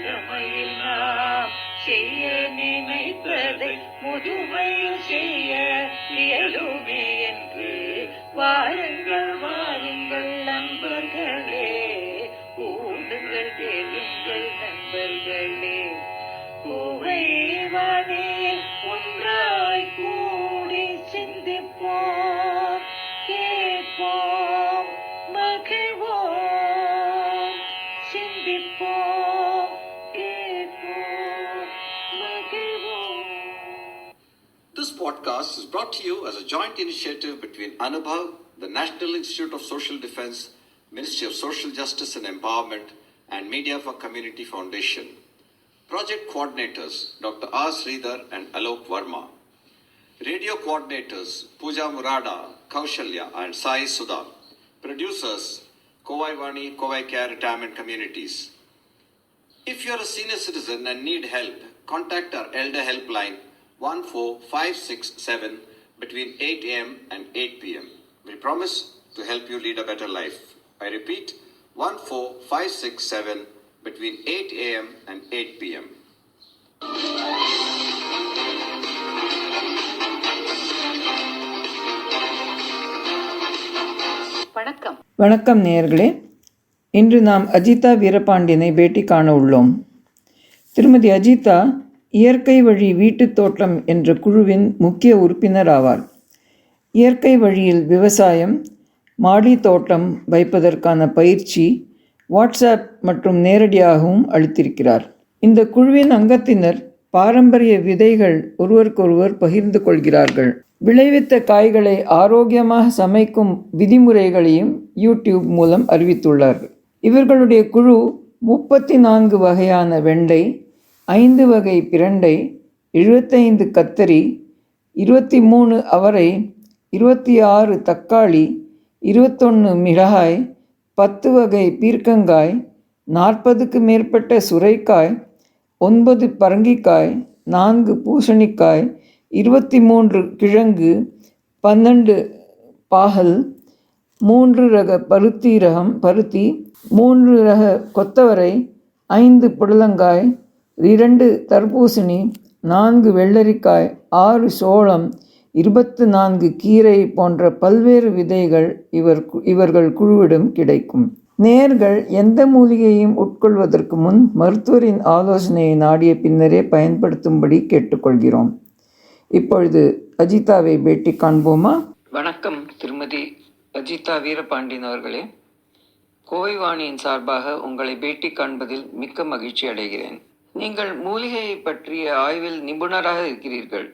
இளமையில் நாம் செய்ய நினைத்ததை முதுமையில் செய்ய இயலுமே என்று வாருங்கள் வாருங்கள் நண்பர்களே, கூடுங்கள் கேளுங்கள் நண்பர்களே. குவைவானே ஒன்றாய் கூடி சிந்திப்போம், கேட்போம், மகிழ்வோம். சிந்திப்போம், கேட்போம், மகிழ்வோம். This podcast is brought to you as a joint initiative between Anubhav, the National Institute of Social Defense, Ministry of Social Justice and Empowerment, and Media for Community Foundation. Project coordinators Dr. R. Sridhar and Alok Verma. Radio coordinators Pooja Murada, Kaushalya and Sai Sudha. Producers Kovai Vani, Kovai Care Retirement Communities. If you are a senior citizen and need help, contact our Elder Helpline 14567 between 8 a.m. and 8 p.m. We promise to help you lead a better life. I repeat, 14567 between 8 a.m. and 8 p.m. வணக்கம் நேயர்களே. இன்று நாம் அஜிதா வீரபாண்டியனை பேட்டி காண உள்ளோம். திருமதி அஜிதா இயற்கை வழி வீட்டுத் தோட்டம் என்ற குழுவின் முக்கிய உறுப்பினர் ஆவார். இயற்கை வழியில் விவசாயம், மாடி தோட்டம் வைப்பதற்கான பயிற்சி வாட்ஸ்அப் மற்றும் நேரடியாகவும் அளித்திருக்கிறார். இந்த குழுவின் அங்கத்தினர் பாரம்பரிய விதைகள் ஒருவருக்கொருவர் பகிர்ந்து கொள்கிறார்கள். விளைவித்த காய்களை ஆரோக்கியமாக சமைக்கும் விதிமுறைகளையும் யூடியூப் மூலம் அறிவித்துள்ளார்கள். இவர்களுடைய குழு 34 வகையான வெண்டை, 5 வகை பிரண்டை, 75 கத்தரி, 23 அவரை, 26 தக்காளி, 21 மிளகாய், 10 வகை பீர்க்கங்காய், 40க்கு மேற்பட்ட சுரைக்காய், 9 பரங்கிக்காய், 4 பூசணிக்காய், 23 கிழங்கு, 12 பாகல், 3 ரக பருத்தி, 3 ரக கொத்தவரை, 5 புடலங்காய், 2 தர்பூசணி, 4 வெள்ளரிக்காய், 6 சோளம், 24 கீரை போன்ற பல்வேறு விதைகள் இவர்கள் குழுவிடம் கிடைக்கும். நேயர்கள் எந்த மூலிகையையும் உட்கொள்வதற்கு முன் மருத்துவரின் ஆலோசனையை நாடிய பின்னரே பயன்படுத்தும்படி கேட்டுக்கொள்கிறோம். இப்பொழுது அஜிதாவை பேட்டி காண்போமா? வணக்கம் திருமதி அஜிதா வீரபாண்டியன் அவர்களே. கோவை வாணியின் சார்பாக உங்களை பேட்டி காண்பதில் மிக்க மகிழ்ச்சி அடைகிறேன். நீங்கள் மூலிகையை பற்றிய ஆய்வில் நிபுணராக இருக்கிறீர்கள்.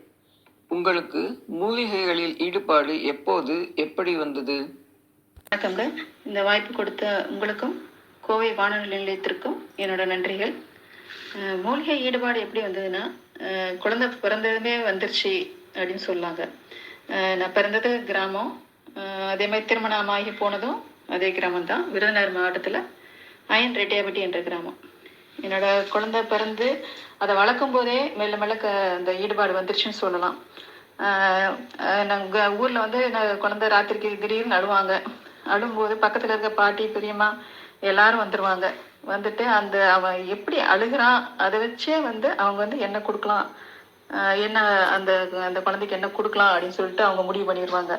உங்களுக்கு மூலிகைகளில் ஈடுபாடு எப்போது, எப்படி வந்தது? வணக்கங்க. இந்த வாய்ப்பு கொடுத்த உங்களுக்கும் கோவை வானொலி நிலையத்திற்கும் என்னோட நன்றிகள். மூலிகை ஈடுபாடு எப்படி வந்ததுன்னா, குழந்தை பிறந்ததுமே வந்துருச்சு அப்படின்னு சொல்லாங்க. நான் பிறந்தது கிராமம், அதே மாதிரி திருமணமாகி போனதும் அதே கிராமம் தான், விருதுநகர் மாவட்டத்தில் அயன் ரெட்டியாபட்டி என்ற கிராமம். என்னோட குழந்தை பிறந்து அதை வளர்க்கும் போதே மெல்ல மெல்ல அந்த ஈடுபாடு வந்துருச்சுன்னு சொல்லலாம். நாங்கள் ஊரில் வந்து குழந்தை ராத்திரிக்கு திடீர்னு அழுவாங்க. அழும்போது பக்கத்தில் இருக்க பாட்டி, பெரியம்மா எல்லாரும் வந்துடுவாங்க. வந்துட்டு அவன் எப்படி அழுகிறான் அதை வச்சே அவங்க என்ன கொடுக்கலாம், என்ன அந்த அந்த குழந்தைக்கு என்ன கொடுக்கலாம் அப்படின்னு சொல்லிட்டு அவங்க முடிவு பண்ணிடுவாங்க.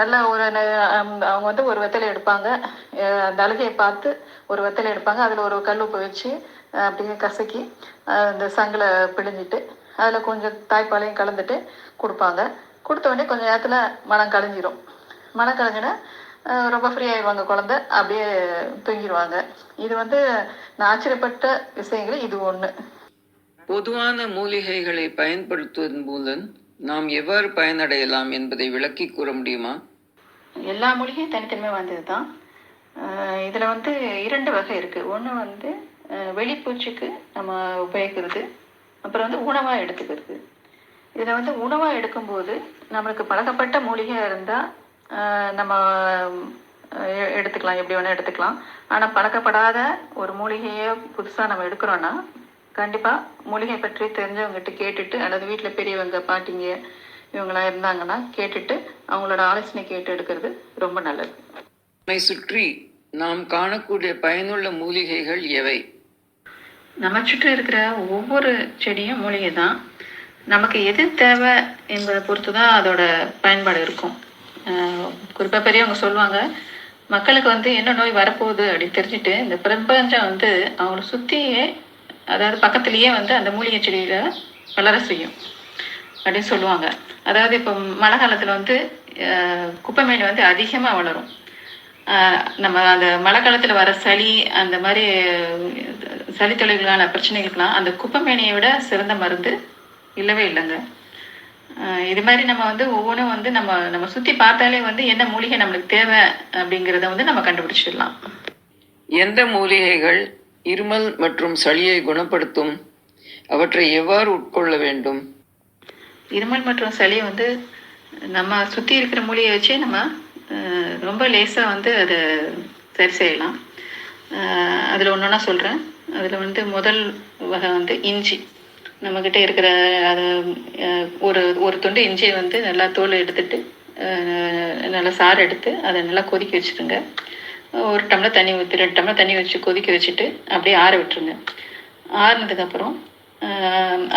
நல்ல அவங்க ஒரு வெத்தலை எடுப்பாங்க, அந்த அழுகையை பார்த்து ஒரு வெத்தலை எடுப்பாங்க, அதில் ஒரு கல் உப்பு வச்சு அப்படியே கசக்கி அந்த சங்கில் பிழிஞ்சிட்டு அதில் கொஞ்சம் தாய்ப்பாலையும் கலந்துட்டு கொடுப்பாங்க. கொடுத்த உடனே கொஞ்சம் நேரத்தில் மனம் கலைஞ்சிரும். மனம் கலைஞ்சினா ரொம்ப ஃப்ரீ ஆயிடுவாங்க குழந்தை, அப்படியே தூங்கிடுவாங்க. இது நான் ஆச்சரியப்பட்ட விஷயங்கள் இது ஒன்று. பொதுவான மூலிகைகளை பயன்படுத்துவதன் மூலம் நாம் எவ்வாறு பயனடையலாம் என்பதை விளக்கி கூற முடியுமா? எல்லா மூலிகையும் தனித்தனிமையாக வந்தது தான். இதில் 2 வகை இருக்குது. ஒன்று வெளிப்பூச்சிக்கு நம்ம உபயோகிக்கிறது, அப்புறம் உணவாக எடுத்துக்கிறது. இதில் உணவாக எடுக்கும்போது நம்மளுக்கு பழக்கப்பட்ட மூலிகையாக இருந்தால் நம்ம எடுத்துக்கலாம், எப்படி வேணால் எடுத்துக்கலாம். ஆனால் பழக்கப்படாத ஒரு மூலிகையை புதுசாக நம்ம எடுக்கிறோன்னா கண்டிப்பாக மூலிகை பற்றி தெரிஞ்சவங்ககிட்ட கேட்டுட்டு, அல்லது வீட்டில் பெரியவங்க பாட்டிங்க இவங்களாம் இருந்தாங்கன்னா கேட்டுட்டு அவங்களோட ஆலோசனை கேட்டு எடுக்கிறது ரொம்ப நல்லது. நம்மை சுற்றி நாம் காணக்கூடிய பயனுள்ள மூலிகைகள் எவை? நம்ம சுற்றி இருக்கிற ஒவ்வொரு செடியும் மூலிகை தான். நமக்கு எது தேவை என்பதை பொறுத்து தான் அதோட பயன்பாடு இருக்கும். குறிப்பாக பெரியவங்க சொல்லுவாங்க, மக்களுக்கு வந்து என்ன நோய் வரப்போகுது அப்படின்னு தெரிஞ்சுட்டு இந்த பிரபஞ்சம் வந்து அவங்கள சுற்றியே, அதாவது பக்கத்துலேயே வந்து அந்த மூலிகை செடியில வளர செய்யும் அப்படின்னு சொல்லுவாங்க. அதாவது இப்போ மழை காலத்தில் வந்து குப்பைமேனி வந்து அதிகமாக வளரும். நம்ம அந்த மழை காலத்தில் வர சளி, அந்த மாதிரி சளி தொழில்களான பிரச்சனைகளுக்கெல்லாம் அந்த குப்பைமேனியை விட சிறந்த மருந்து இல்லவே இல்லைங்க. இது மாதிரி நம்ம வந்து ஒவ்வொன்றும் வந்து நம்ம சுற்றி பார்த்தாலே வந்து என்ன மூலிகை நம்மளுக்கு தேவை அப்படிங்கிறத வந்து நம்ம கண்டுபிடிச்சிடலாம். எந்த மூலிகைகள் இருமல் மற்றும் சளியை குணப்படுத்தும்? அவற்றை எவ்வாறு உட்கொள்ள வேண்டும்? இருமல் மற்றும் சளியை வந்து நம்ம சுற்றி இருக்கிற மூலிகை வச்சே நம்ம ரொம்ப லேசாக வந்து அதை சரி செய்யலாம். அதில் ஒன்றா சொல்கிறேன். அதில் வந்து முதல் வகை வந்து இஞ்சி. நம்மக்கிட்ட இருக்கிற அதை ஒரு துண்டு இஞ்சியை வந்து நல்லா தோல் எடுத்துட்டு நல்லா சாறு எடுத்து அதை நல்லா கொதிக்க வச்சுருங்க. 1 டம்ளர் தண்ணி ஊற்றி 2 டம்ளர் தண்ணி வச்சு கொதிக்க வச்சுட்டு அப்படியே ஆற விட்டுருங்க. ஆறுனதுக்கப்புறம்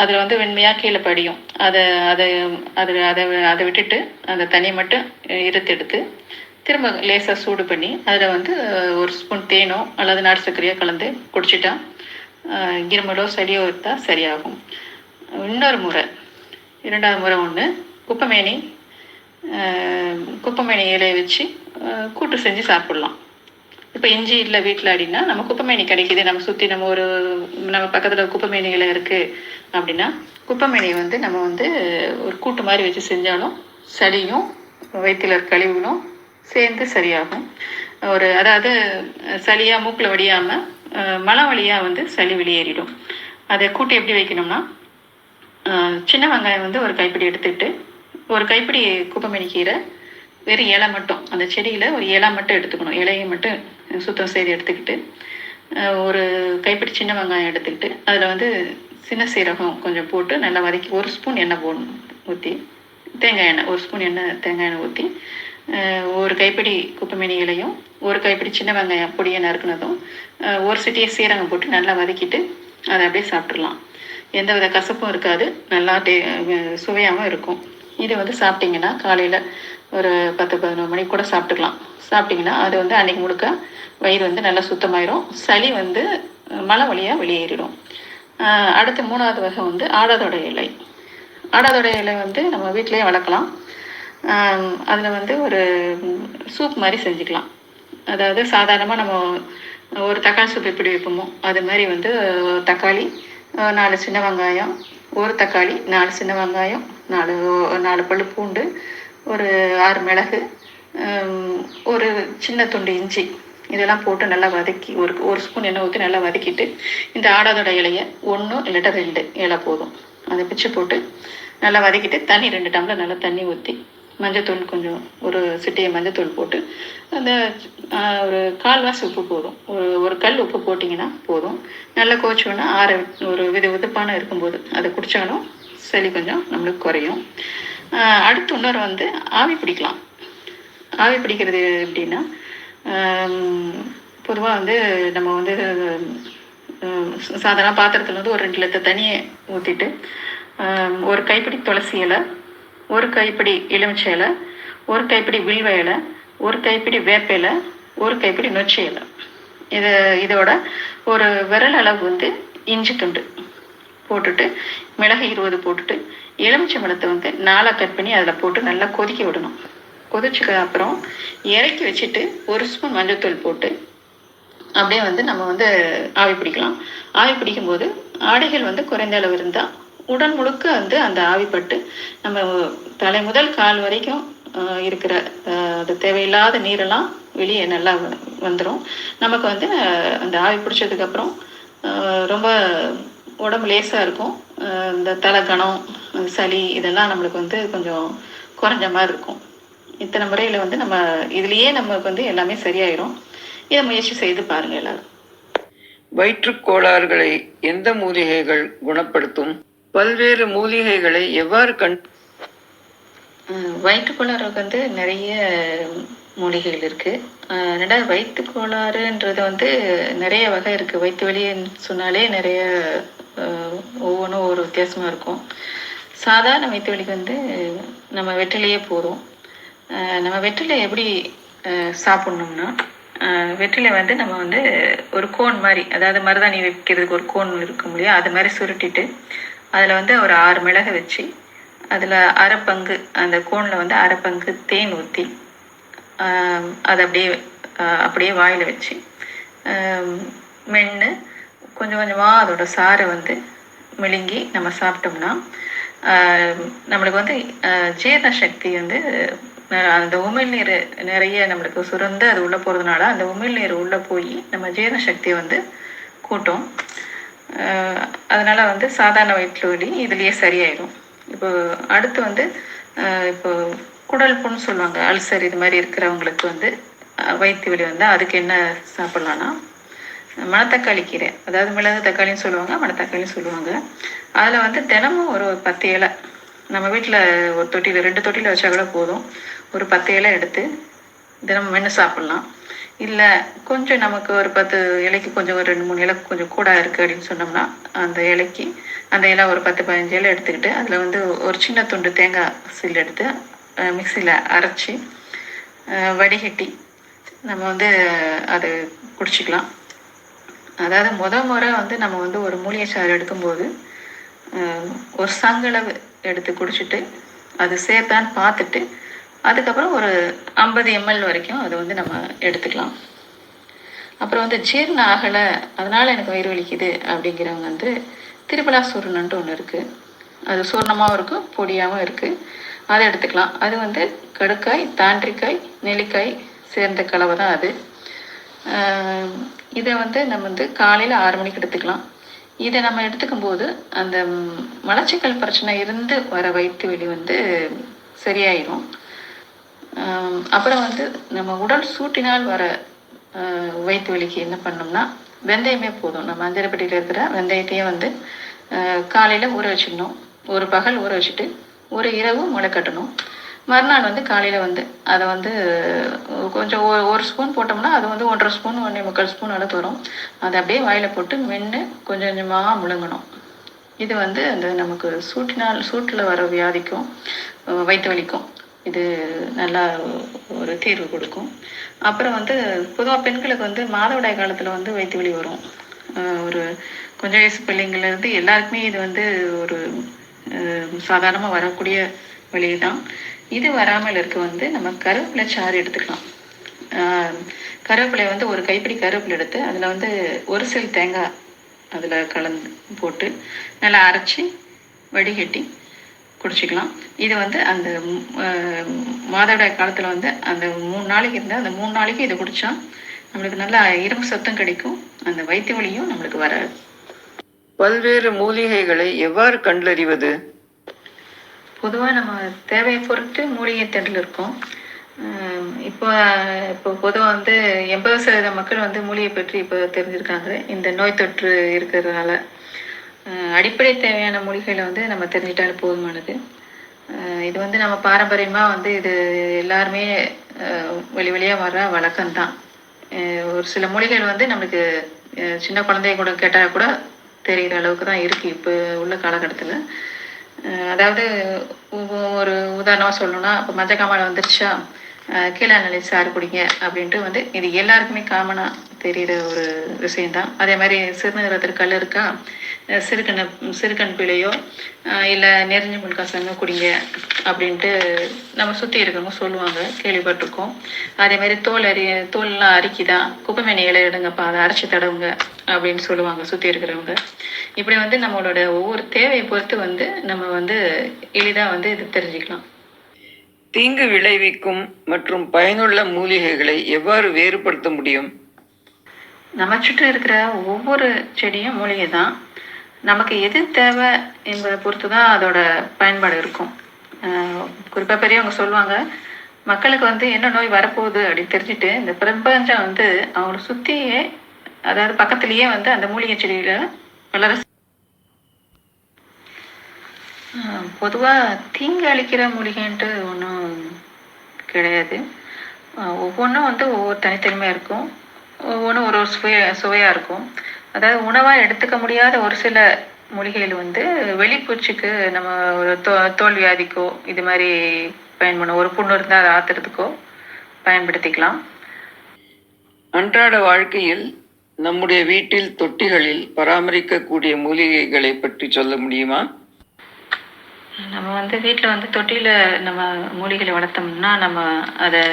அதில் வந்து வெண்மையாக கீழே படியும். அதை அதை அதை அதை அதை விட்டுட்டு அந்த தண்ணியை மட்டும் எடுத்து திரும்ப லேசாக சூடு பண்ணி அதில் வந்து 1 ஸ்பூன் தேனோ அல்லது நாட்டு சர்க்கரையோ கலந்து குடிச்சிட்டா இருமலோ சளியோ இருந்தால் சரியாகும். இன்னொரு முறை, 2வது முறை ஒன்று, குப்பைமேனி இலையை வச்சு கூட்டு செஞ்சு சாப்பிட்லாம். இப்போ இஞ்சி இல்லை வீட்டில் அப்படின்னா நம்ம குப்பைமேனி கிடைக்கிது, நம்ம சுற்றி நம்ம பக்கத்தில் குப்பைமேனி இலை இருக்குது அப்படின்னா குப்பைமேனியை வந்து நம்ம வந்து ஒரு கூட்டு மாதிரி வச்சு செஞ்சாலும் சளியும் வயிற்றில் இருக்க கழிவுகளும் சேர்ந்து சரியாகும். அதாவது சளியாக மூக்கில் வடியாமல் மலம் வழியாக வந்து சளி வெளியேறிடும். அதை கூட்டு எப்படி வைக்கணும்னா, சின்ன வெங்காயம் வந்து 1 கைப்பிடி எடுத்துக்கிட்டு 1 கைப்பிடி குப்பைமேனி கீரை வெறும் இலை மட்டும், அந்த செடியில் ஒரு இலை மட்டும் எடுத்துக்கணும். இலையை மட்டும் சுத்தம் செய்து எடுத்துக்கிட்டு 1 கைப்பிடி சின்ன வெங்காயம் எடுத்துக்கிட்டு அதில் வந்து சின்ன சீரகம் கொஞ்சம் போட்டு நல்லா வதக்கி 1 ஸ்பூன் எண்ணெய் ஊற்றி, தேங்காய் எண்ணெய் 1 ஸ்பூன் தேங்காய் எண்ணெய் ஊற்றி 1 கைப்பிடி குப்பைமேனி இலையும் 1 கைப்பிடி சின்ன வெங்காயம் பொடியை நறுக்குனதும் 1 சிட்டியை சீரகம் போட்டு நல்லா வதக்கிட்டு அதை அப்படியே சாப்பிட்றலாம். எந்த வித கசப்பும் இருக்காது, நல்லா சுவையாகவும் இருக்கும். இது வந்து சாப்பிட்டிங்கன்னா காலையில் ஒரு 10-11 மணிக்கு கூட சாப்பிட்டுக்கலாம். சாப்பிட்டிங்கன்னா அது வந்து அன்றைக்கி முழுக்க வயிறு வந்து நல்லா சுத்தமாயிரும், சளி வந்து மலை வழியாக வெளியேறிடும். அடுத்து 3வது வகை வந்து ஆடாதோட இலை. ஆடாதோட இலை வந்து நம்ம வீட்டிலேயே வளர்க்கலாம். அதில் வந்து ஒரு சூப் மாதிரி செஞ்சுக்கலாம். அதாவது சாதாரணமாக நம்ம ஒரு தக்காளி சூப் எப்படி வைப்போமோ அது மாதிரி வந்து தக்காளி, 4 சின்ன வெங்காயம், 1 தக்காளி, 4 சின்ன வெங்காயம், 4 பல்லு பூண்டு, ஒரு 6 மிளகு, ஒரு சின்ன துண்டு இஞ்சி, இதெல்லாம் போட்டு நல்லா வதக்கி 1 ஸ்பூன் எண்ணெய் ஊற்றி நல்லா வதக்கிட்டு இந்த ஆடாதோட இலையை 1 இல்லாட்டா 2 இலை போதும் அதை பிச்சு போட்டு நல்லா வதக்கிட்டு தண்ணி 2 டம்ளர் நல்லா தண்ணி ஊற்றி மஞ்சத்தூள் கொஞ்சம் 1 சிட்டியை மஞ்சத்தூள் போட்டு அந்த ஒரு 1/4 உப்பு போதும், ஒரு கல் உப்பு போட்டிங்கன்னா போதும். நல்லா கோச்சோன்னா ஒரு வெதுப்பான இருக்கும்போது அதை குடித்தாலும் சளி கொஞ்சம் நம்மளுக்கு குறையும். அடுத்து இன்னொரு வந்து ஆவி பிடிக்கலாம். ஆவி பிடிக்கிறது எப்படின்னா, பொதுவாக வந்து நம்ம வந்து சாதாரண பாத்திரத்தில் வந்து ஒரு 2 லிட்டர் தண்ணியை ஊற்றிட்டு 1 கைப்பிடி துளசி இலை, 1 கைப்பிடி எலுமிச்சை இலை, 1 கைப்பிடி வில்வ இலை, 1 கைப்பிடி வேப்ப இலை, 1 கைப்பிடி நொச்சி இலை, இதோட ஒரு விரல் அளவு வந்து இஞ்சி துண்டு போட்டுட்டு மிளகு 20 போட்டுட்டு எலுமிச்சை பழத்தை வந்து 4 கட் பண்ணி அதில் போட்டு நல்லா கொதிக்க விடணும். கொதிச்சுக்க அப்புறம் இறக்கி வச்சுட்டு 1 ஸ்பூன் மஞ்சத்தூள் போட்டு அப்படியே வந்து நம்ம வந்து ஆவி பிடிக்கலாம். ஆவி பிடிக்கும்போது ஆடைகள் வந்து குறைந்த அளவு இருந்தால் உடல் முழுக்க வந்து அந்த ஆவிப்பட்டு நம்ம தலை முதல் கால் வரைக்கும் இருக்கிற அது தேவையில்லாத நீரெல்லாம் வெளியே நல்லா வந்துடும். நமக்கு வந்து அந்த ஆவி பிடிச்சதுக்கப்புறம் ரொம்ப உடம்பு லேசாக இருக்கும். இந்த தலைக்கணம், சளி இதெல்லாம் நம்மளுக்கு வந்து கொஞ்சம் குறைஞ்ச மாதிரி இருக்கும். இத்தனை முறையில் வந்து நம்ம இதுலேயே நமக்கு வந்து எல்லாமே சரியாயிடும். இதை முயற்சி செய்து பாருங்கள் எல்லாரும். வயிற்றுக்கோளாறுகளை எந்த மூலிகைகள் குணப்படுத்தும்? பல்வேறு மூலிகைகளை எவ்வாறு வயிற்றுக்கோளாறுக்கு வந்து நிறைய மூலிகைகள் இருக்குது. ரெண்டாவது வயிற்று கோளாறுன்றது வந்து நிறைய வகை இருக்குது. வயிற்று வலின்னு சொன்னாலே நிறைய ஒவ்வொன்றும் ஒவ்வொரு வித்தியாசமாக இருக்கும். சாதாரண வயிற்று வலிக்கு வந்து நம்ம வெற்றிலையே போதும். நம்ம வெற்றிலை எப்படி சாப்பிட்ணும்னா, வெற்றிலை வந்து நம்ம வந்து ஒரு கோன் மாதிரி, அதாவது மருதாணி வைக்கிறதுக்கு ஒரு கோன் இருக்கும் இல்லையா, அது மாதிரி சுருட்டிட்டு அதில் வந்து ஒரு 6 மிளகை வச்சு அதில் அரை பங்கு, அந்த கோனில் வந்து அரை பங்கு தேன் ஊற்றி அதை அப்படியே வாயில் வச்சு மென்று கொஞ்சம் கொஞ்சமாக அதோட சாறை வந்து மெழுங்கி நம்ம சாப்பிட்டோம்னா நம்மளுக்கு வந்து ஜீரண சக்தி வந்து, அந்த உமிழ்நீர் நிறைய நம்மளுக்கு சுரந்து அது உள்ளே போகிறதுனால அந்த உமிழ்நீர் உள்ளே போய் நம்ம ஜீரண சக்தியை வந்து கூட்டும். அதனால் வந்து சாதாரண வயிற்று வலி இதுலேயே சரியாயிடும். இப்போ அடுத்து வந்து இப்போ குடல் புண்ணு சொல்லுவாங்க, அல்சர் இது மாதிரி இருக்கிறவங்களுக்கு வந்து வயிற்று வலி வந்து அதுக்கு என்ன சாப்பிட்லான்னா, மணத்தக்காளி கீரை, அதாவது மிளகு தக்காளின்னு சொல்லுவாங்க, மணத்தக்காளின்னு சொல்லுவாங்க. அதில் வந்து தினமும் ஒரு 10 இலை, நம்ம வீட்டில் ஒரு தொட்டியில் 2 தொட்டியில் வச்சா கூட போதும், ஒரு 10 இலை எடுத்து தினமும் மென்று சாப்பிட்லாம். இல்லை கொஞ்சம் நமக்கு ஒரு 10 இலைக்கு கொஞ்சம் ஒரு 2-3 இலை கொஞ்சம் கூட இருக்குது அப்படின்னு சொன்னோம்னா, அந்த இலைக்கு அந்த இலை ஒரு 10-15 இலை எடுத்துக்கிட்டு அதில் வந்து ஒரு சின்ன துண்டு தேங்காய் சில் எடுத்து மிக்சியில் அரைச்சி வடிகட்டி நம்ம வந்து அதை குடிச்சிக்கலாம். அதாவது முறை வந்து நம்ம வந்து ஒரு மூலிகை சாறு எடுக்கும்போது ஒரு சங்களவு எடுத்து குடிச்சிட்டு அது சேர்த்தான்னு பார்த்துட்டு அதுக்கப்புறம் ஒரு 50 ml வரைக்கும் அதை வந்து நம்ம எடுத்துக்கலாம். அப்புறம் வந்து ஜீரணம் ஆகலை, அதனால் எனக்கு வயிறு வலிக்குது அப்படிங்கிறவங்க வந்து திரிபலா சூர்ணன்ட்டு ஒன்று இருக்குது. அது சூர்ணமாகவும் இருக்குது, பொடியாகவும் இருக்குது. அதை எடுத்துக்கலாம். அது வந்து கடுக்காய், தாண்டிக்காய், நெல்லிக்காய் சேர்ந்த கலவை தான் அது. இதை வந்து நம்ம வந்து காலையில் 6 மணிக்கு எடுத்துக்கலாம். இதை நம்ம எடுத்துக்கும் போது அந்த மலச்சிக்கல் பிரச்சனை இருந்து வர வயிற்று வலி வந்து சரியாயிடும். அப்புறம் வந்து நம்ம உடல் சூட்டினால் வர வயிற்று வலிக்கு என்ன பண்ணோம்னா, வெந்தயமே போதும். நம்ம அஞ்சரைப்பட்டியில் இருக்கிற வெந்தயத்தையும் வந்து காலையில் ஊற வச்சிடணும். ஒரு பகல் ஊற வச்சுட்டு ஒரு இரவு முளை கட்டணும். மறுநாள் வந்து காலையில் வந்து அதை வந்து கொஞ்சம் ஒரு ஸ்பூன் போட்டோம்னா அது வந்து 1.5 ஸ்பூன் 1.25 ஸ்பூன் அளவு வரும். அதை அப்படியே வாயில் போட்டு மென்று கொஞ்சம் கொஞ்சமாக முழுங்கணும். இது வந்து அந்த நமக்கு சூட்டில் வர வியாதிக்கும் வயிற்று வலிக்கும் இது நல்லா ஒரு தீர்வு கொடுக்கும். அப்புறம் வந்து பொதுவாக பெண்களுக்கு வந்து மாதவிடாய் காலத்தில் வந்து வயிற்று வலி வரும். ஒரு கொஞ்சம் வயசு பிள்ளைங்கள்லேருந்து எல்லாருக்குமே இது வந்து ஒரு சாதாரணமாக வரக்கூடிய வலி தான். இது வராமல் இருக்க வந்து நம்ம கருவேப்பிலை சாறு எடுத்துக்கலாம். கருவேப்பிலை வந்து ஒரு கைப்பிடி கருவேப்பிலை எடுத்து அதில் வந்து ஒரு சில தேங்காய் அதில் கலந்து போட்டு நல்லா அரைச்சி வடிகட்டி குடிச்சிக்கலாம். இது வந்து அந்த மாதவிடாய் காலத்தில் வந்து அந்த 3 நாளைக்கு இருந்தால் அந்த 3 நாளைக்கு இதை குடித்தா நம்மளுக்கு நல்லா இரும்பு சத்தம் கிடைக்கும், அந்த வயிற்று வலியும் நம்மளுக்கு வராது. பல்வேறு மூலிகைகளை எவ்வாறு கண்டறிவது? பொதுவாக நம்ம தேவையை பொறுத்து மூலிகை தேடல் இருக்கும். இப்போ பொதுவாக வந்து 80% மக்கள் வந்து மூலிகை பற்றி இப்போ தெரிஞ்சிருக்காங்க. இந்த நோய் தொற்று இருக்கிறதுனால அடிப்படை தேவையான மூலிகைகளை வந்து நம்ம தெரிஞ்சிட்டாலும் போதுமானது. இது வந்து நம்ம பாரம்பரியமாக வந்து இது எல்லாருமே வழியாக வர வழக்கம்தான். ஒரு சில மூலிகைகள் வந்து நம்மளுக்கு சின்ன குழந்தைய கூட கேட்டால் கூட தெரிகிற அளவுக்கு தான் இருக்குது இப்போ உள்ள காலகட்டத்தில். அதாவது ஒரு உதாரணமாக சொல்லணும்னா, இப்போ மஞ்சள் காமாலை வந்துருச்சா, கீழே நிலை சாறு குடிங்க அப்படின்ட்டு வந்து இது எல்லாருக்குமே காமனாக தெரிகிற ஒரு விஷயந்தான். அதே மாதிரி சிறுநீரகத்தில் கல் இருக்கா, சிறுகண் பிழையோ இல்லை நெறிஞ்சு முன் கசங்க குடிங்க அப்படின்ட்டு நம்ம சுற்றி இருக்கிறவங்க சொல்லுவாங்க, கேள்விப்பட்டிருக்கோம். அதே மாதிரி தோல்லாம் அரிக்குதான், குப்பைமேனி இலை எடுங்கப்பா, அதை அரைச்சி தடவுங்க அப்படின்னு சொல்லுவாங்க சுற்றி இருக்கிறவங்க. இப்படி வந்து நம்மளோட ஒவ்வொரு தேவையை பொறுத்து வந்து நம்ம வந்து எளிதாக வந்து இது தெரிஞ்சுக்கலாம். தீங்கு விளைவிக்கும் மற்றும் பயனுள்ள மூலிகைகளை எவ்வாறு வேறுபடுத்த முடியும்? நம்ம சுற்றி இருக்கிற ஒவ்வொரு செடியும் மூலிகை தான். நமக்கு எது தேவை என்பதை பொறுத்து தான் அதோட பயன்பாடு இருக்கும். குறிப்பாக பெரியவங்க சொல்லுவாங்க, மக்களுக்கு வந்து என்ன நோய் வரப்போகுது அப்படின்னு தெரிஞ்சுட்டு இந்த பிரபஞ்சம் வந்து அவங்கள சுற்றியே, அதாவது பக்கத்துலேயே வந்து அந்த மூலிகை செடிகளை வளர. பொதுவாக தீங்கு அளிக்கிற மூலிகைன்ட்டு ஒன்றும் கிடையாது. ஒவ்வொன்றும் வந்து ஒவ்வொரு தனித்தனிமையாக இருக்கும். ஒவ்வொன்றும் ஒரு ஒரு சுவையாக இருக்கும். அதாவது உணவாக எடுத்துக்க முடியாத ஒரு சில மூலிகைகள் வந்து வெளிப்பூச்சுக்கு நம்ம ஒரு தோல் வியாதிக்கோ இது மாதிரி பயன்படும். ஒரு புண்ணு இருந்தால் அதை ஆத்துறதுக்கோ பயன்படுத்திக்கலாம். அன்றாட வாழ்க்கையில் நம்முடைய வீட்டில் தொட்டிகளில் பராமரிக்கக்கூடிய மூலிகைகளை பற்றி சொல்ல முடியுமா? நம்ம வந்து வீட்டில் வந்து தொட்டியில் நம்ம மூலிகைகளை வளர்த்தோம்னா நம்ம அதை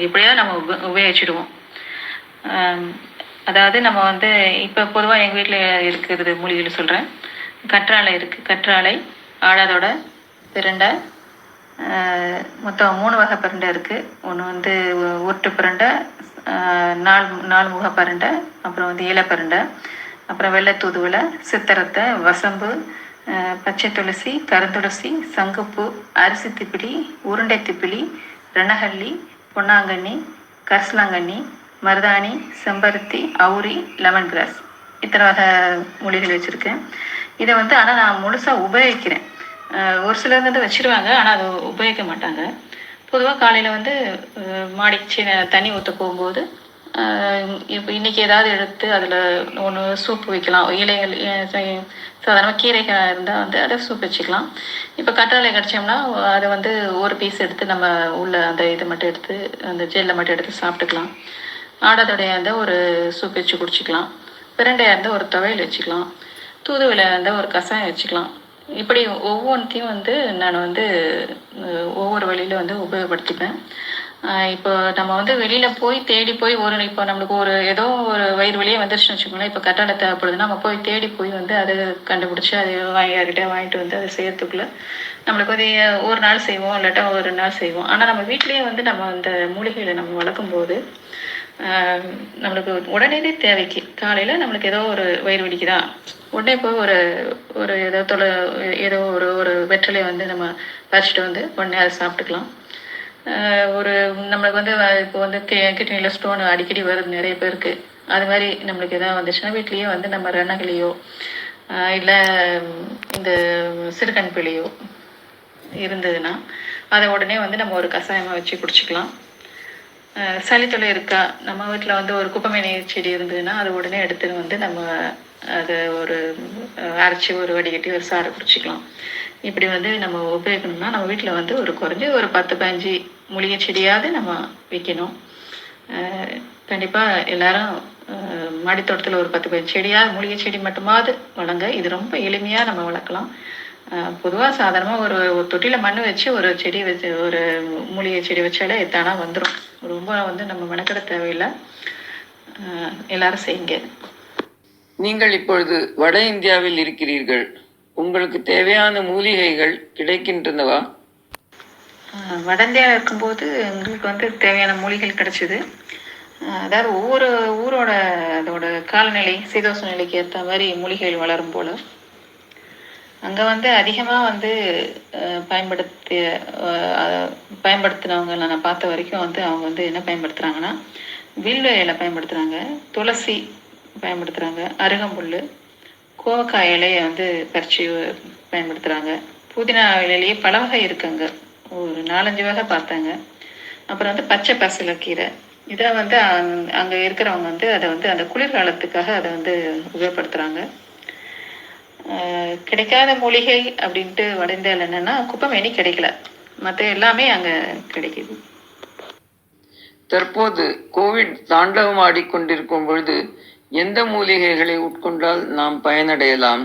எப்படியாவது நம்ம உபயோகிச்சிடுவோம். அதாவது நம்ம வந்து இப்போ பொதுவாக எங்கள் வீட்டில் இருக்கிறது மூலிகைகள் சொல்கிறேன். கற்றாழை இருக்குது. கற்றாழை, ஆடாதோட பிரண்டை, மொத்தம் 3 வகை பிரண்டை இருக்குது. ஒன்று வந்து உருட்டு பிரண்டை, நாலு முக பிரண்டை, அப்புறம் வந்து இலை பிரண்டை, அப்புறம் வெள்ளை தூதுவளை, சித்தரத்தை, வசம்பு, பச்சை துளசி, கருந்துளசி, சங்குப்பூ, அரிசி திப்பிலி, உருண்டை திப்பிலி, ரணஹல்லி, பொன்னாங்கண்ணி, கரிசலாங்கண்ணி, மருதாணி, செம்பருத்தி, அவுரி, லெமன் கிராஸ், இத்தனை வகை மூலிகைகள் வச்சுருக்கேன். இதை வந்து ஆனால் நான் முழுசாக உபயோகிக்கிறேன். ஒரு சிலர் வந்து வச்சுருவாங்க, ஆனால் அதை உபயோகிக்க மாட்டாங்க. பொதுவாக காலையில் வந்து மாடிக்கு தண்ணி ஊற்ற போகும்போது இப்போ இன்றைக்கி ஏதாவது எடுத்து அதில் ஒன்று சூப்பு வைக்கலாம். இலைகள் சாதாரணமாக கீரைகள் இருந்தால் வந்து அதை சூப் வச்சுக்கலாம். இப்போ கற்றாழை கிடச்சோம்னா அதை வந்து ஒரு பீஸ் எடுத்து நம்ம உள்ள அந்த இதை மட்டும் எடுத்து அந்த ஜெல்லை மட்டும் எடுத்து சாப்பிட்டுக்கலாம். ஆடாதோடையாக இருந்தால் ஒரு சூப் வச்சு குடிச்சிக்கலாம். பிரண்டையாக இருந்தால் ஒரு துவையல் வச்சுக்கலாம். தூதுவளையாக இருந்தால் ஒரு கஷாயம் வச்சுக்கலாம். இப்படி ஒவ்வொன்றையும் வந்து நான் வந்து ஒவ்வொரு வழியில் வந்து உபயோகப்படுத்திப்பேன். இப்போ நம்ம வந்து வெளியில் போய் தேடி போய் இப்போ நம்மளுக்கு ஒரு ஏதோ ஒரு வயிறு வழியே வந்துருச்சுன்னு வச்சுக்கோங்களேன். இப்போ கற்றாழை தேவைப்படுதுன்னா நம்ம போய் தேடி போய் வந்து அதை கண்டுபிடிச்சி அதை யார்கிட்ட வாங்கிட்டு வந்து அதை செய்யறதுக்குள்ள நம்மளுக்கு வந்து ஒரு நாள் செய்வோம், இல்லாட்டா ஒரு 2 நாள் செய்வோம். ஆனால் நம்ம வீட்லேயே வந்து நம்ம அந்த மூலிகைகளை நம்ம வளர்க்கும் போது நம்மளுக்கு உடனே தேவைக்கு காலையில் நம்மளுக்கு ஏதோ ஒரு வயிறு வலிக்குதா, உடனே போய் ஒரு ஏதோ ஒரு வெற்றிலையை வந்து நம்ம பறிச்சுட்டு வந்து உடனே அதை சாப்பிட்டுக்கலாம். ஒரு நம்மளுக்கு வந்து இப்போ வந்து கிட்னியில் ஸ்டோன் அடிக்கடி வருது நிறைய பேருக்கு. அது மாதிரி நம்மளுக்கு எதாவது வந்துச்சுன்னா வீட்லேயே வந்து நம்ம ரணகிளியோ இல்லை இந்த சிறுகண்பிளியோ இருந்ததுன்னா அதை உடனே வந்து நம்ம ஒரு கஷாயமாக வச்சு குடிச்சிக்கலாம். சளித்தொலை இருக்கா, நம்ம வீட்டில் வந்து ஒரு குப்பைமேனி செடி இருந்ததுன்னா அதை உடனே எடுத்துன்னு வந்து நம்ம அதை ஒரு அரைச்சி ஒரு வடிகட்டி ஒரு சாறை குடிச்சிக்கலாம். இப்படி வந்து நம்ம உபயோகிக்கணும்னா நம்ம வீட்டில் வந்து ஒரு குறைஞ்சி ஒரு 10-15 மூலிகை செடியாவது நம்ம வைக்கணும். கண்டிப்பாக எல்லாரும் மாடித்தோட்டத்தில் ஒரு 10-15 செடியாக மூலிகை செடி மட்டுமாவது வளங்க. இது ரொம்ப எளிமையாக நம்ம வளர்க்கலாம். பொதுவாக சாதாரணமாக ஒரு தொட்டியில் மண் வச்சு ஒரு செடி வச்சு ஒரு மூலிகை செடி வச்சாலே தானா வந்துடும். ரொம்ப வந்து நம்ம மெனக்கெட தேவையில்லை. எல்லாரும் செய்யுங்க. நீங்கள் இப்பொழுது வட இந்தியாவில் இருக்கிறீர்கள். உங்களுக்கு தேவையான மூலிகைகள் கிடைக்கின்றனவா? வட இந்தியாவில் இருக்கும்போது எங்களுக்கு வந்து தேவையான மூலிகைகள் கிடைச்சிது. அதாவது ஒவ்வொரு ஊரோட அதோட காலநிலை சீதோஷ நிலைக்கு ஏற்ற மாதிரி மூலிகைகள் வளரும் போல் அங்கே வந்து அதிகமாக வந்து பயன்படுத்தினவங்க நான் பார்த்த வரைக்கும் வந்து அவங்க வந்து என்ன பயன்படுத்துகிறாங்கன்னா வில்வ இலை பயன்படுத்துகிறாங்க, துளசி பயன்படுத்துகிறாங்க, அருகம்புல், கோவக்காய் இலையை வந்து பறித்து பயன்படுத்துகிறாங்க. புதினா இலையிலேயே பல வகை இருக்குங்க, ஒரு 4-5 வகை பார்த்தாங்க. அப்புறம் வந்து பச்சை பசலைக்கீரை, இதை வந்து அங்கே இருக்கிறவங்க வந்து அதை வந்து அந்த குளிர்காலத்துக்காக அதை வந்து உபயோகப்படுத்துகிறாங்க. கிடைக்காத மூலிகை அப்படின்ட்டு வட இந்தியாவில் என்னன்னா குப்பைமேனி கிடைக்கல, மற்ற எல்லாமே அங்கே கிடைக்குது. தற்போது கோவிட் தாண்டவம் ஆடிக்கொண்டிருக்கும் பொழுது எந்த மூலிகைகளை உட்கொண்டால் நாம் பயனடையலாம்?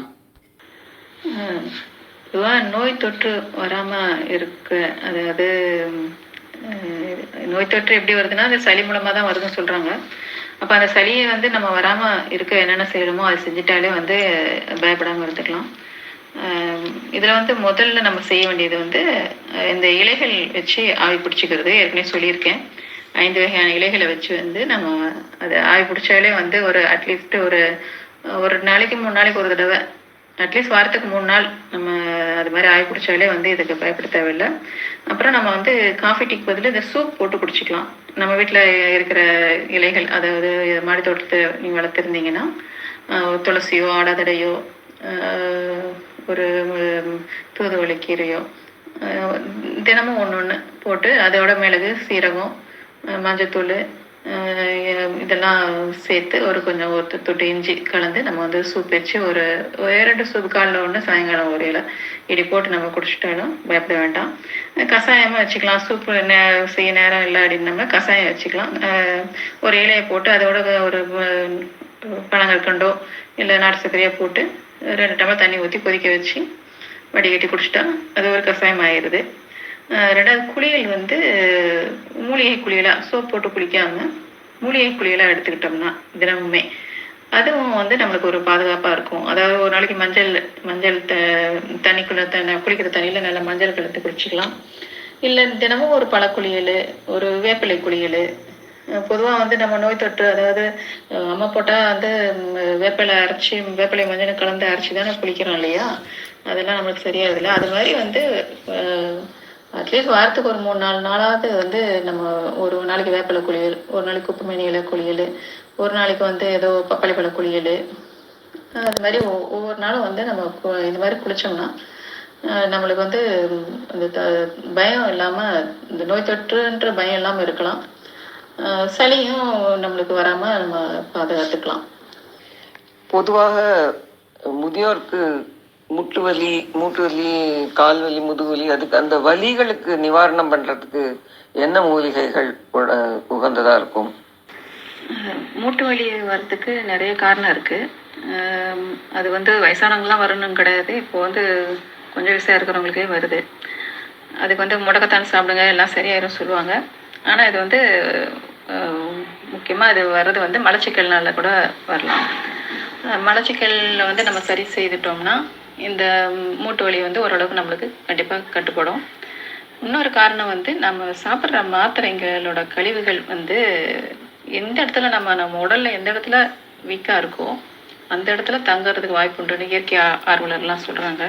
நோய் தொற்று வராமல் இருக்கு. அதாவது நோய் தொற்று எப்படி வருதுன்னா அந்த சளி மூலமாக தான் வருதுன்னு சொல்கிறாங்க. அப்போ அந்த சளியை வந்து நம்ம வராமல் இருக்க என்னென்ன செய்யணுமோ அதை செஞ்சுட்டாலே வந்து பயப்படாமல் இருந்துக்கலாம். இதில் வந்து முதல்ல நம்ம செய்ய வேண்டியது வந்து இந்த இலைகள் வச்சு ஆவி பிடிச்சிக்கிறது. ஏற்கனவே சொல்லியிருக்கேன், 5 வகையான இலைகளை வச்சு வந்து நம்ம அதை ஆவி பிடிச்சாலே வந்து ஒரு அட்லீஸ்ட் ஒரு நாளைக்கு 3 நாளைக்கு ஒரு தடவை, அட்லீஸ்ட் வாரத்துக்கு 3 நாள் நம்ம அது மாதிரி ஆவி பிடிச்சாலே வந்து இதுக்கு பயப்பட தேவையில்லை. அப்புறம் நம்ம வந்து காஃபி டீக்கு பதில் இந்த சூப் போட்டு குடிச்சிக்கலாம். நம்ம வீட்டில் இருக்கிற இலைகள், அதாவது மாடி தோட்டத்தை நீங்கள் வளர்த்துருந்தீங்கன்னா துளசியோ ஆடாதடையோ ஒரு தூதுவளை கீரையோ தினமும் ஒன்று போட்டு அதோட மிளகு, சீரகம், மஞ்சத்தூள் இதெல்லாம் சேர்த்து கொஞ்சம் ஒரு தொட்டு இஞ்சி கலந்து நம்ம வந்து சூப் வச்சு ஒரு 2 சூப் காலைல ஒன்று சாயங்காலம் ஒரு இலை இடி போட்டு நம்ம குடிச்சிட்டாலும் பயப்பட வேண்டாம். கஷாயமாக வச்சுக்கலாம். சூப்பு செய்ய நேரம் இல்லை அப்படின்னோம்னா கஷாயம் வச்சுக்கலாம். ஒரு இலையை போட்டு அதோட ஒரு பனங்கற்கண்டோ இல்லை நாட்டு சர்க்கரையாக போட்டு 2 டம்ளர் தண்ணி ஊற்றி கொதிக்க வச்சு வடிகட்டி குடிச்சிட்டா அது ஒரு கஷாயம் ஆயிடுது. 2வது குளியல் வந்து மூலிகை குளியலாக சோப் போட்டு குளிக்காம மூலிகை குளியலாக எடுத்துக்கிட்டோம்னா தினமுமே அதுவும் வந்து நம்மளுக்கு ஒரு பாதுகாப்பாக இருக்கும். அதாவது ஒரு நாளைக்கு மஞ்சள் தண்ணிக்குள்ள குளிக்கிற தண்ணியில் நல்லா மஞ்சள் கலந்து குளிச்சிக்கலாம். இல்லை தினமும் ஒரு பழக்குளியல், ஒரு வேப்பிலை குளியல். பொதுவாக வந்து நம்ம நோய் தொற்று, அதாவது அம்மா போட்டால் வந்து வேப்பிலை மஞ்சள் கலந்து அரைச்சி தானே குளிக்கிறோம் இல்லையா, அதெல்லாம் நம்மளுக்கு சரியாதில்லை. அது மாதிரி வந்து அட்லீஸ்ட் வாரத்துக்கு ஒரு 3-4 நாளாவது வந்து நம்ம ஒரு நாளைக்கு வேப்பிலை குளியல், ஒரு நாளைக்கு குப்பைமேனி இலை குளியல், ஒரு நாளைக்கு வந்து ஏதோ பப்பாளி பழ குளியல், அது மாதிரி ஒவ்வொரு நாளும் வந்து நம்ம இந்த மாதிரி குளித்தோம்னா நம்மளுக்கு வந்து இந்த பயம் இல்லாமல், இந்த நோய் தொற்றுன்ற பயம் இல்லாமல் இருக்கலாம். சளியும் நம்மளுக்கு வராமல் நம்ம பாதுகாத்துக்கலாம். பொதுவாக முதியோருக்கு மூட்டு வலி, கால் வலி, முதுகுவலி, அதுக்கு அந்த வலிகளுக்கு நிவாரணம் பண்றதுக்கு என்ன மூலிகைகள் உகந்ததா இருக்கும்? மூட்டு வலி வர்றதுக்கு நிறைய காரணம் இருக்கு. அது வந்து வயசானவங்களாம் வரணும்னு கிடையாது. இப்போ வந்து கொஞ்சம் வயசாக இருக்கிறவங்களுக்கே வருது. அதுக்கு வந்து முடக்கத்தான் சாப்பிடுங்க எல்லாம் சரியாயிரும் சொல்லுவாங்க. ஆனால் இது வந்து முக்கியமாக இது வர்றது வந்து மலச்சிக்கல்னால கூட வரலாம். மலச்சிக்கலில் வந்து நம்ம சரி செய்துட்டோம்னா இந்த மூட்டு வலி வந்து ஓரளவுக்கு நம்மளுக்கு கண்டிப்பாக கட்டுப்படும். இன்னொரு காரணம் வந்து நம்ம சாப்பிட்ற மாத்திரைங்களோட கழிவுகள் வந்து எந்த இடத்துல நம்ம உடலில் எந்த இடத்துல வீக்காக இருக்கோ அந்த இடத்துல தங்குறதுக்கு வாய்ப்பு உண்டுன்னு இயற்கை ஆர்வலர்லாம் சொல்கிறாங்க.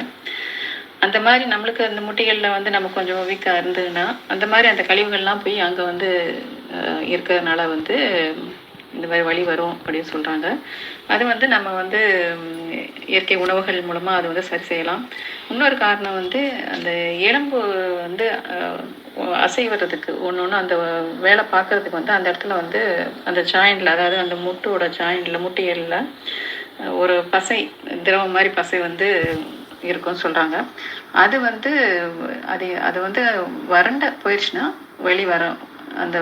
அந்த மாதிரி நம்மளுக்கு அந்த முட்டிகளில் வந்து நம்ம கொஞ்சம் வீக்காக இருந்ததுன்னா அந்த மாதிரி அந்த கழிவுகள்லாம் போய் அங்கே வந்து இருக்கிறதுனால வந்து இந்த மாதிரி வலி வரும் அப்படின்னு சொல்கிறாங்க. அது வந்து நம்ம வந்து இயற்கை உணவுகள் மூலமாக அது வந்து சரி செய்யலாம். இன்னொரு காரணம் வந்து அந்த எலும்பு வந்து அசைவதுக்கு ஒன்று அந்த வேலை பார்க்கறதுக்கு வந்து அந்த இடத்துல வந்து அந்த ஜாயிண்டில், அதாவது அந்த முட்டோட ஜாயிண்டில் முட்டிகளில் ஒரு பசை, திரவம் மாதிரி பசை வந்து இருக்குன்னு சொல்கிறாங்க. அது வந்து அது வந்து வறண்ட போயிடுச்சுன்னா வலி வரும், அந்த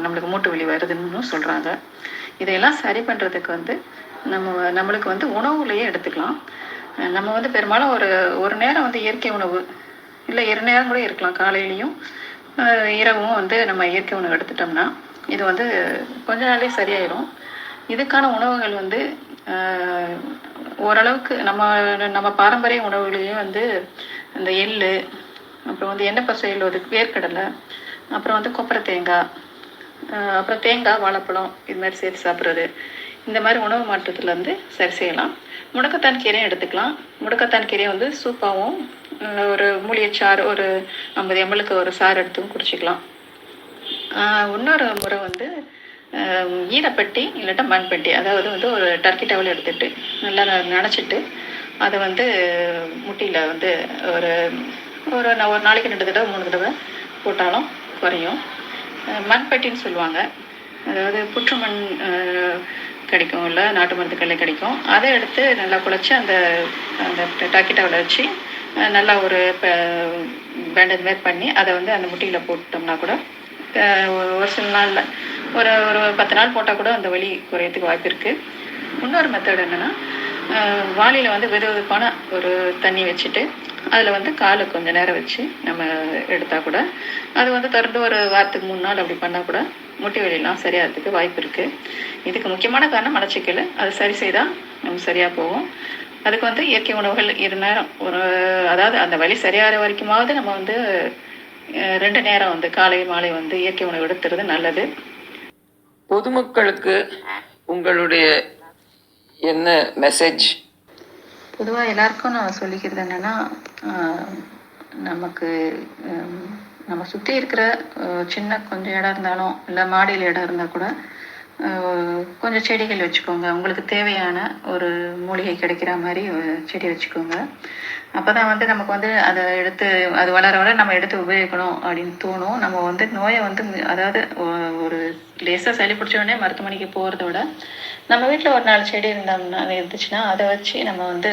நம்மளுக்கு மூட்டு வலி வருதுன்னு சொல்கிறாங்க. இதையெல்லாம் சரி பண்ணுறதுக்கு வந்து நம்மளுக்கு வந்து உணவுலையே எடுத்துக்கலாம். நம்ம வந்து பெரும்பாலும் ஒரு நேரம் வந்து இயற்கை உணவு, இல்லை 2 நேரம் கூட இருக்கலாம், காலையிலையும் இரவும் வந்து நம்ம இயற்கை உணவு எடுத்துட்டோம்னா இது வந்து கொஞ்ச நாளே சரியாயிடும். இதுக்கான உணவுகள் வந்து ஓரளவுக்கு நம்ம பாரம்பரிய உணவுகளையும் வந்து இந்த எள், அப்புறம் வந்து எண்ணெய் பசையில் ஒரு வேர்க்கடலை, அப்புறம் வந்து கொப்பரை தேங்காய், அப்புறம் தேங்காய், வாழைப்பழம் இது மாதிரி சேர்த்து சாப்பிட்றது, இந்த மாதிரி உணவு மாற்றத்துலேருந்து சரி செய்யலாம். முடக்கத்தான் கீரையும் எடுத்துக்கலாம். முடக்கத்தான் கீரையை வந்து சூப்பாகவும் ஒரு மூலிகைச்சாறு ஒரு 50 ml ஒரு சாறு எடுத்தும் குடிச்சிக்கலாம். இன்னொரு முறை வந்து ஈரப்பட்டி இல்லாட்டா மண்பட்டி, அதாவது வந்து ஒரு டர்க்கி டவல் எடுத்துட்டு நல்லா நனைச்சிட்டு அதை வந்து முட்டியில் வந்து ஒரு நாளைக்கு 2 தடவை 3 தடவை போட்டாலும் குறையும். மண்பட்டின்னு சொல்லுவாங்க. அதாவது புற்றுமண் கிடைக்கும், இல்லை நாட்டு மருந்து கல்லை கிடைக்கும். அதை எடுத்து நல்லா குழச்சி அந்த டர்க்கி டவலை வச்சு நல்லா ஒரு பேண்டேஜ் மாதிரி பண்ணி அதை வந்து அந்த முட்டியில் போட்டோம்னா கூட ஒரு சில நாளில் ஒரு 10 நாள் போட்டால் கூட அந்த வலி குறையறதுக்கு வாய்ப்பு இருக்குது. இன்னொரு மெத்தட் என்னென்னா, வாளியில் வந்து வெதுவெதுப்பான ஒரு தண்ணி வச்சுட்டு அதில் வந்து காலை கொஞ்சம் நேரம் வச்சு நம்ம எடுத்தால் கூட அது வந்து தொடர்ந்து ஒரு வாரத்துக்கு 3 நாள் அப்படி பண்ணால் கூட முட்டி வலியெல்லாம் சரியாகிறதுக்கு வாய்ப்பு இருக்குது. இதுக்கு முக்கியமான காரணம் மலச்சிக்கல். அது சரி செய்தால் நம்ம சரியாக போகும். அதுக்கு வந்து இயற்கை உணவுகள் 2 நேரம் அதாவது அந்த வலி சரியாகிற வரைக்குமாவது நம்ம வந்து 2 நேரம் வந்து காலை மாலை வந்து இயற்கை உணவு எடுத்துறது நல்லது. பொதுமக்களுக்கு உங்களுடைய என்ன மெசேஜ்? பொதுவாக எல்லாருக்கும் நான் சொல்லிக்கிறது என்னென்னா, நமக்கு நம்ம சுற்றி இருக்கிற சின்ன கொஞ்சம் இடம் இருந்தாலும், இல்லை மாடியில் இடம் இருந்தால் கூட கொஞ்சம் செடிகள் வச்சுக்கோங்க. உங்களுக்கு தேவையான ஒரு மூலிகை கிடைக்கிற மாதிரி செடி வச்சுக்கோங்க. அப்போ தான் வந்து நமக்கு வந்து அதை எடுத்து அது வளர வளர நம்ம எடுத்து உபயோகிக்கணும் அப்படின்னு தோணும். நம்ம வந்து நோயை வந்து அதாவது ஒரு லேசாக சளி பிடிச்ச உடனே மருத்துவமனைக்கு போகிறத விட நம்ம வீட்டில் ஒரு 4 செடி இருந்துச்சுன்னா அதை வச்சு நம்ம வந்து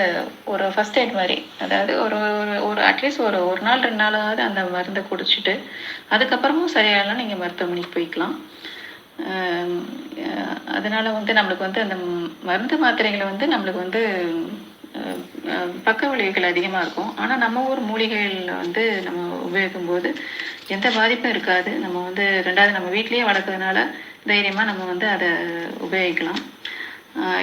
ஒரு ஃபர்ஸ்ட் எய்ட் மாதிரி, அதாவது ஒரு ஒரு அட்லீஸ்ட் ஒரு 1 நாள் 2 நாளாவது அந்த மருந்தை குடிச்சிட்டு அதுக்கப்புறமும் சரியாகலாம் நீங்கள் மருத்துவமனைக்கு போய்க்கலாம். அதனால வந்து நம்மளுக்கு வந்து அந்த மருந்து மாத்திரைகளை வந்து நம்மளுக்கு வந்து பக்க விளைவுகள் அதிகமாக இருக்கும். ஆனால் நம்ம ஊர் மூலிகைகளில் வந்து நம்ம உபயோகிக்கும் போது எந்த பாதிப்பும் இருக்காது. நம்ம வந்து ரெண்டாவது நம்ம வீட்லேயே வளர்க்கறதுனால தைரியமாக நம்ம வந்து அதை உபயோகிக்கலாம்.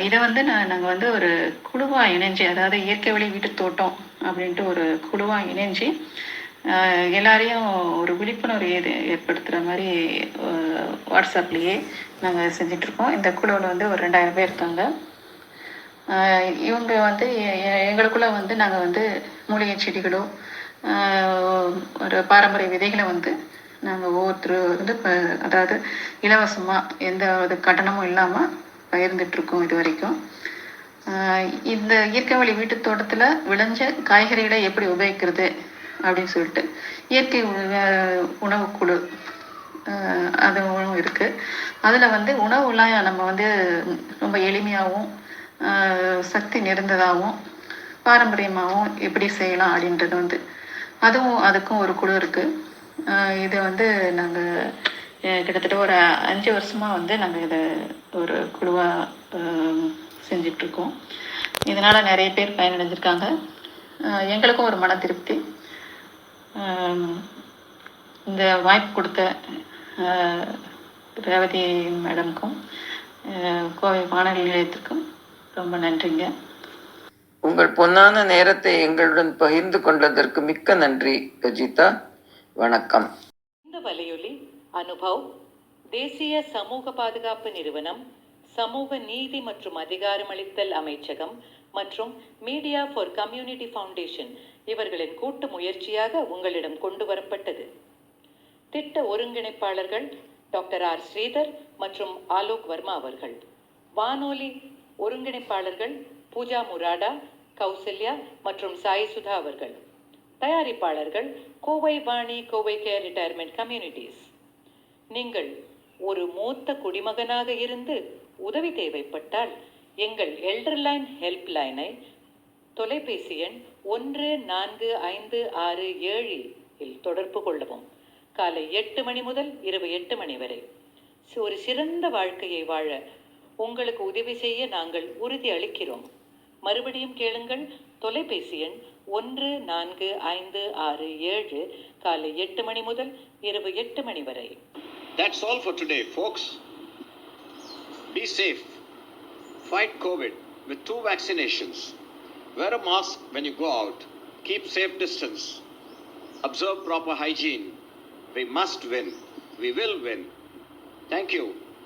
இதை வந்து நாங்கள் வந்து ஒரு குழுவாக இணைஞ்சு, அதாவது இயற்கை வழி வீட்டு தோட்டம் அப்படின்ட்டு ஒரு குழுவாக இணைஞ்சு எல்லாரையும் ஒரு விழிப்புணர்வு ஏற்படுத்துகிற மாதிரி வாட்ஸ்அப்லேயே நாங்கள் செஞ்சிட்ருக்கோம். இந்த குழுவில் வந்து ஒரு 2000 பேர் இருக்காங்க. இவங்க வந்து எங்களுக்குள்ளே வந்து நாங்கள் வந்து மூலிகை செடிகளோ ஒரு பாரம்பரிய விதைகளை வந்து நாங்கள் ஒவ்வொருத்தரும் வந்து அதாவது இலவசமாக எந்த ஒரு கட்டணமும் இல்லாமல் பகிர்ந்துட்டுருக்கோம் இது வரைக்கும். இந்த இயற்கை வழி வீட்டு தோட்டத்தில் விளைஞ்ச காய்கறிகளை எப்படி உபயோகிக்கிறது அப்படின்னு சொல்லிட்டு இயற்கை உணவுக்குழு அதுவும் இருக்குது. அதில் வந்து உணவுலாம் நம்ம வந்து ரொம்ப எளிமையாகவும் சக்தி நிறைந்ததாகவும் பாரம்பரியமாகவும் எப்படி செய்யலாம் அப்படின்றது வந்து அதுக்கும் ஒரு குழு இருக்குது. இதை வந்து நாங்கள் கிட்டத்தட்ட ஒரு 5 வருஷமாக வந்து நாங்கள் இதை ஒரு குழுவாக செஞ்சிட்ருக்கோம். இதனால் நிறைய பேர் பயனடைஞ்சிருக்காங்க. எங்களுக்கும் ஒரு மன திருப்தி. இந்த வாய்ப்பு கொடுத்த ரேவதி மேடம்க்கும் கோவை வானொலி நிலையத்திற்கும் ரொம்ப நன்றிங்க. உங்கள் பொன்னான நேரத்தை எங்களுடன் பகிர்ந்து கொண்டதற்கு மிக்க நன்றி அஜிதா. வணக்கம். இந்த வலையொலி அனுபவ், தேசிய சமூக பாதுகாப்பு நிறுவனம், சமூக நீதி மற்றும் அதிகாரமளித்தல் அமைச்சகம் மற்றும் மீடியா ஃபார் கம்யூனிட்டி ஃபவுண்டேஷன் இவர்களின் கூட்டு முயற்சியாக உங்களிடம் கொண்டு வரப்பட்டது. திட்ட ஒருங்கிணைப்பாளர்கள் டாக்டர் ஆர் ஸ்ரீதர் மற்றும் ஆலோக் வர்மா அவர்கள். வானொலி ஒருங்கிணைப்பாளர்கள் பூஜா முராடா, கௌசல்யா மற்றும் சாய் சுதா அவர்கள். தயாரிப்பாளர்கள் Kovai Vani, Kovai care retirement communities. நீங்கள் ஒரு மூத்த குடிமகனாக இருந்து உதவி தேவைப்பட்டால் எங்கள் எல்டர்லைன் ஹெல்ப் லைனை தொலைபேசி எண் 145667 இல் தொடர்பு கொள்ளவும். காலை 8 மணி முதல் இரவு 8 மணி வரை ஒரு சிறந்த வாழ்க்கையை வாழ உங்களுக்கு உதவி செய்ய நாங்கள் உறுதி அளிக்கிறோம். மறுபடியும் கேளுங்கள். தொலைபேசி எண் 145667 காலை 8 மணி முதல் இரவு 8 மணி வரை. That's all for today, folks. Be safe. Fight COVID with 2 vaccinations. Wear a mask when you go out. Keep safe distance. Observe proper hygiene. We must win. We will win. Thank you.